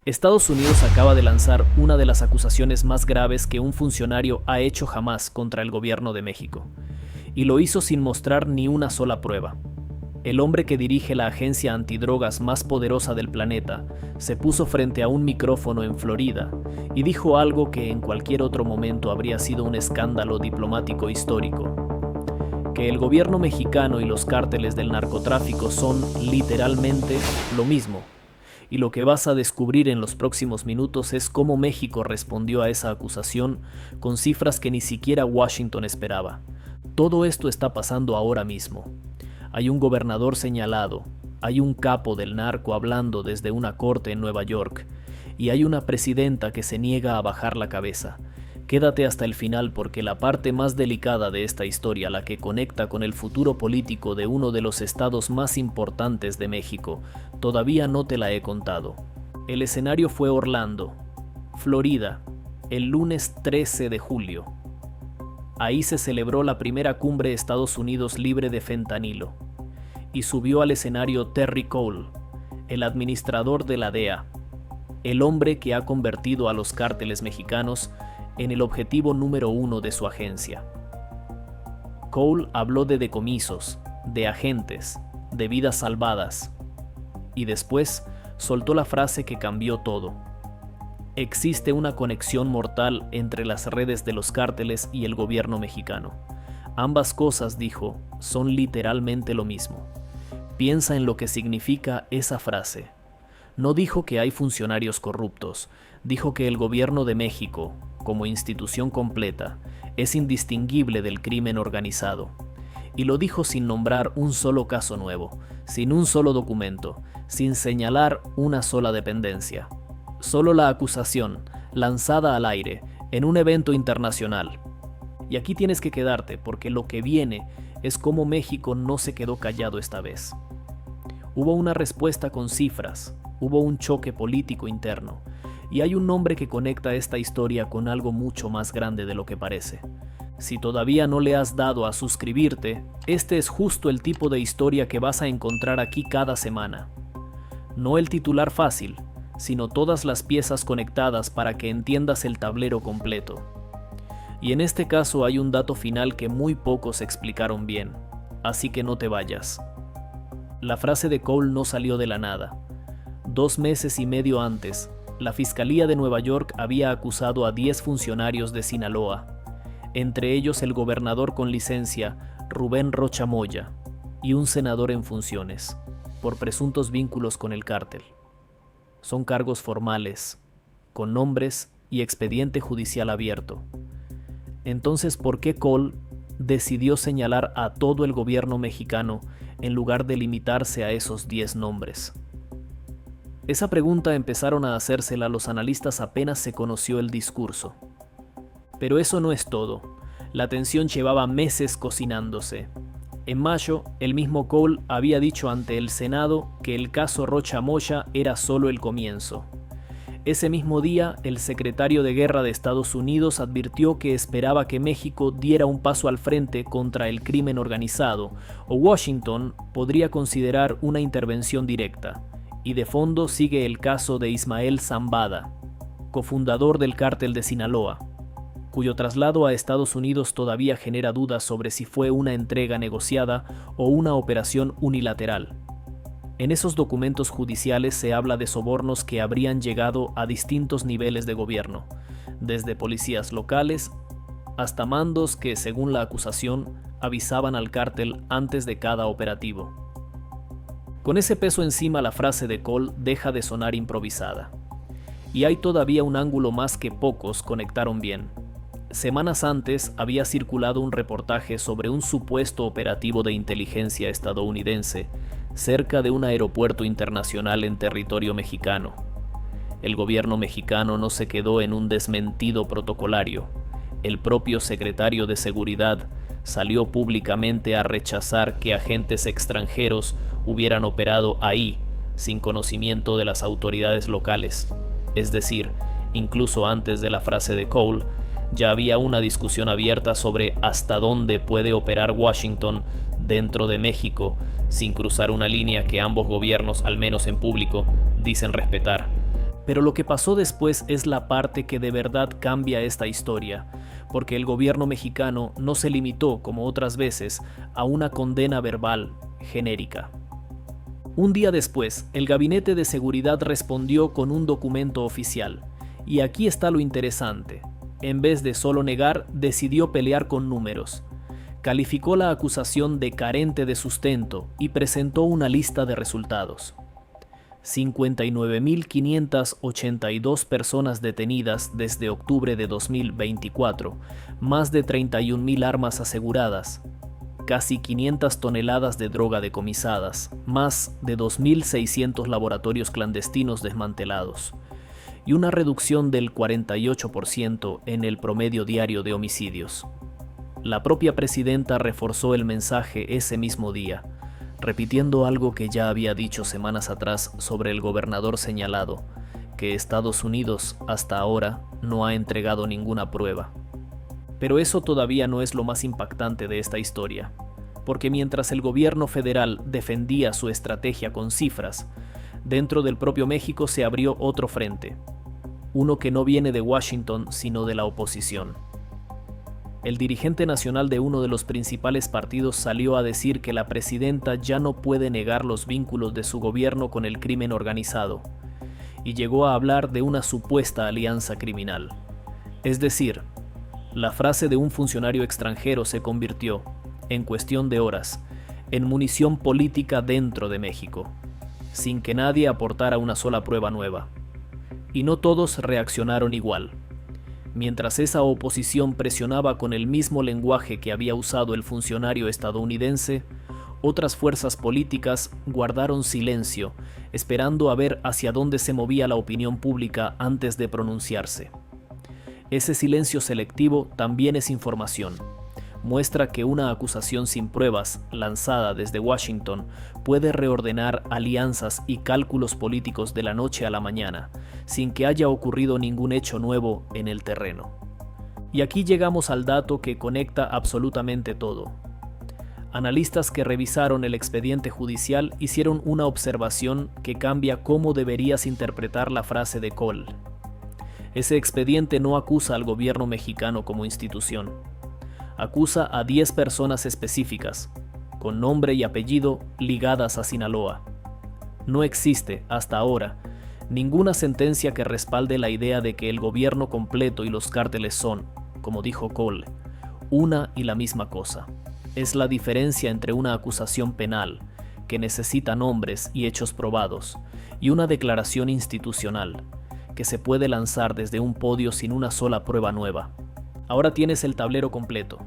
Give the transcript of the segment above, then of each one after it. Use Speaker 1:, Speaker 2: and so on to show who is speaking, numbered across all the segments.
Speaker 1: Estados Unidos acaba de lanzar una de las acusaciones más graves que un funcionario ha hecho jamás contra el gobierno de México, y lo hizo sin mostrar ni una sola prueba. El hombre que dirige la agencia antidrogas más poderosa del planeta se puso frente a un micrófono en Florida y dijo algo que en cualquier otro momento habría sido un escándalo diplomático histórico: que el gobierno mexicano y los cárteles del narcotráfico son literalmente lo mismo. Y lo que vas a descubrir en los próximos minutos es cómo México respondió a esa acusación con cifras que ni siquiera Washington esperaba. Todo esto está pasando ahora mismo. Hay un gobernador señalado, hay un capo del narco hablando desde una corte en Nueva York, y hay una presidenta que se niega a bajar la cabeza. Quédate hasta el final porque la parte más delicada de esta historia, la que conecta con el futuro político de uno de los estados más importantes de México, todavía no te la he contado. El escenario fue Orlando, Florida, el lunes 13 de julio. Ahí se celebró la primera cumbre Estados Unidos libre de fentanilo, y subió al escenario Terry Cole, el administrador de la DEA, el hombre que ha convertido a los cárteles mexicanos en el objetivo número 1 de su agencia. Cole habló de decomisos, de agentes, de vidas salvadas, y después soltó la frase que cambió todo. Existe una conexión mortal entre las redes de los cárteles y el gobierno mexicano. Ambas cosas, dijo, son literalmente lo mismo. Piensa en lo que significa esa frase. No dijo que hay funcionarios corruptos, dijo que el gobierno de México, como institución completa, es indistinguible del crimen organizado. Y lo dijo sin nombrar un solo caso nuevo, sin un solo documento, sin señalar una sola dependencia. Solo la acusación, lanzada al aire, en un evento internacional. Y aquí tienes que quedarte, porque lo que viene es cómo México no se quedó callado esta vez. Hubo una respuesta con cifras, hubo un choque político interno, y hay un nombre que conecta esta historia con algo mucho más grande de lo que parece. Si todavía no le has dado a suscribirte, este es justo el tipo de historia que vas a encontrar aquí cada semana. No el titular fácil, sino todas las piezas conectadas para que entiendas el tablero completo. Y en este caso hay un dato final que muy pocos explicaron bien, así que no te vayas. La frase de Cole no salió de la nada. 2 meses y medio antes, la Fiscalía de Nueva York había acusado a 10 funcionarios de Sinaloa, entre ellos el gobernador con licencia, Rubén Rocha Moya, y un senador en funciones, por presuntos vínculos con el cártel. Son cargos formales, con nombres y expediente judicial abierto. Entonces, ¿por qué Cole decidió señalar a todo el gobierno mexicano en lugar de limitarse a esos 10 nombres? Esa pregunta empezaron a hacérsela los analistas apenas se conoció el discurso. Pero eso no es todo. La tensión llevaba meses cocinándose. En mayo, el mismo Cole había dicho ante el Senado que el caso Rocha Moya era solo el comienzo. Ese mismo día, el secretario de Guerra de Estados Unidos advirtió que esperaba que México diera un paso al frente contra el crimen organizado, o Washington podría considerar una intervención directa. Y de fondo sigue el caso de Ismael Zambada, cofundador del cártel de Sinaloa, cuyo traslado a Estados Unidos todavía genera dudas sobre si fue una entrega negociada o una operación unilateral. En esos documentos judiciales se habla de sobornos que habrían llegado a distintos niveles de gobierno, desde policías locales hasta mandos que, según la acusación, avisaban al cártel antes de cada operativo. Con ese peso encima, la frase de Cole deja de sonar improvisada. Y hay todavía un ángulo más que pocos conectaron bien. Semanas antes había circulado un reportaje sobre un supuesto operativo de inteligencia estadounidense cerca de un aeropuerto internacional en territorio mexicano. El gobierno mexicano no se quedó en un desmentido protocolario. El propio secretario de Seguridad salió públicamente a rechazar que agentes extranjeros hubieran operado ahí sin conocimiento de las autoridades locales. Es decir, incluso antes de la frase de Cole, ya había una discusión abierta sobre hasta dónde puede operar Washington dentro de México sin cruzar una línea que ambos gobiernos, al menos en público, dicen respetar. Pero lo que pasó después es la parte que de verdad cambia esta historia, porque el gobierno mexicano no se limitó, como otras veces, a una condena verbal genérica. Un día después, el Gabinete de Seguridad respondió con un documento oficial. Y aquí está lo interesante. En vez de solo negar, decidió pelear con números. Calificó la acusación de carente de sustento y presentó una lista de resultados. 59.582 personas detenidas desde octubre de 2024, más de 31.000 armas aseguradas, casi 500 toneladas de droga decomisadas, más de 2.600 laboratorios clandestinos desmantelados, y una reducción del 48% en el promedio diario de homicidios. La propia presidenta reforzó el mensaje ese mismo día, repitiendo algo que ya había dicho semanas atrás sobre el gobernador señalado, que Estados Unidos hasta ahora no ha entregado ninguna prueba. Pero eso todavía no es lo más impactante de esta historia, porque mientras el gobierno federal defendía su estrategia con cifras, dentro del propio México se abrió otro frente, uno que no viene de Washington sino de la oposición. El dirigente nacional de uno de los principales partidos salió a decir que la presidenta ya no puede negar los vínculos de su gobierno con el crimen organizado, y llegó a hablar de una supuesta alianza criminal. Es decir, la frase de un funcionario extranjero se convirtió, en cuestión de horas, en munición política dentro de México, sin que nadie aportara una sola prueba nueva. Y no todos reaccionaron igual. Mientras esa oposición presionaba con el mismo lenguaje que había usado el funcionario estadounidense, otras fuerzas políticas guardaron silencio, esperando a ver hacia dónde se movía la opinión pública antes de pronunciarse. Ese silencio selectivo también es información. Muestra que una acusación sin pruebas, lanzada desde Washington, puede reordenar alianzas y cálculos políticos de la noche a la mañana, sin que haya ocurrido ningún hecho nuevo en el terreno. Y aquí llegamos al dato que conecta absolutamente todo. Analistas que revisaron el expediente judicial hicieron una observación que cambia cómo deberías interpretar la frase de Cole. Ese expediente no acusa al gobierno mexicano como institución. Acusa a 10 personas específicas, con nombre y apellido ligadas a Sinaloa. No existe, hasta ahora, ninguna sentencia que respalde la idea de que el gobierno completo y los cárteles son, como dijo Cole, una y la misma cosa. Es la diferencia entre una acusación penal, que necesita nombres y hechos probados, y una declaración institucional, que se puede lanzar desde un podio sin una sola prueba nueva. Ahora tienes el tablero completo,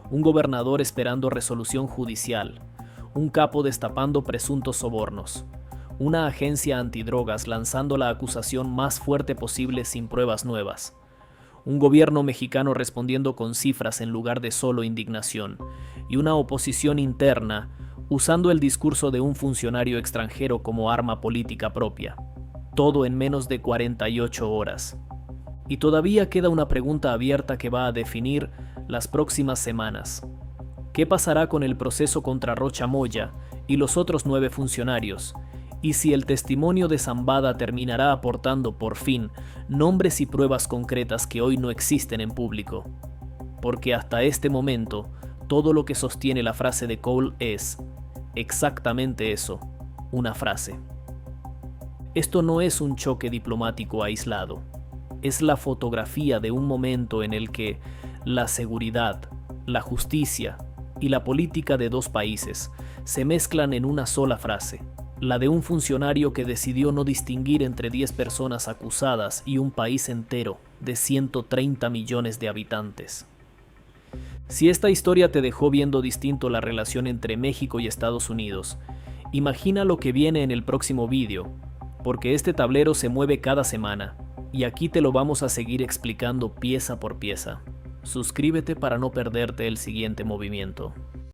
Speaker 1: un gobernador esperando resolución judicial, un capo destapando presuntos sobornos, una agencia antidrogas lanzando la acusación más fuerte posible sin pruebas nuevas, un gobierno mexicano respondiendo con cifras en lugar de solo indignación, y una oposición interna usando el discurso de un funcionario extranjero como arma política propia. Todo en menos de 48 horas. Y todavía queda una pregunta abierta que va a definir las próximas semanas. ¿Qué pasará con el proceso contra Rocha Moya y los otros 9 funcionarios? Y si el testimonio de Zambada terminará aportando por fin nombres y pruebas concretas que hoy no existen en público. Porque hasta este momento, todo lo que sostiene la frase de Cole es exactamente eso, una frase. Esto no es un choque diplomático aislado. Es la fotografía de un momento en el que la seguridad, la justicia y la política de dos países se mezclan en una sola frase, la de un funcionario que decidió no distinguir entre 10 personas acusadas y un país entero de 130 millones de habitantes. Si esta historia te dejó viendo distinto la relación entre México y Estados Unidos, imagina lo que viene en el próximo vídeo, porque este tablero se mueve cada semana. Y aquí te lo vamos a seguir explicando pieza por pieza. Suscríbete para no perderte el siguiente movimiento.